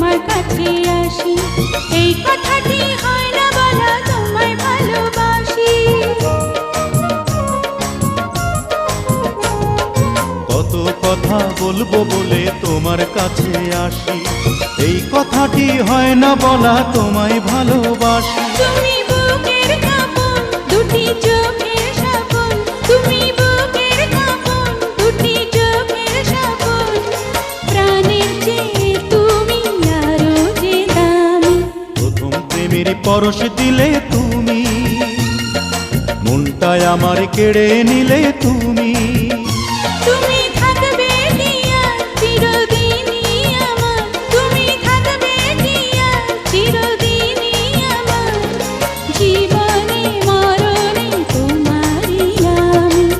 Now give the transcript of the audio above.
তোমার কাছে আসি, এই কথাটি হয় না বলা তোমায় ভালোবাসি। কত কথা বলবো বলে তোমার কাছে আসি, এই কথাটি হয় না বলা তোমায় ভালোবাসি। তুমি বুকের কাঁপন, দুটি চোখের সাবন, তুমি বুকের কাঁপন, দুটি চোখের সাবন, প্রাণের চেয়ে তুমি আরো যে দামি। প্রথম প্রেমের পরশ দিলে তুমি, মনটায় আমার কেড়ে নিলে তুমি। তুমি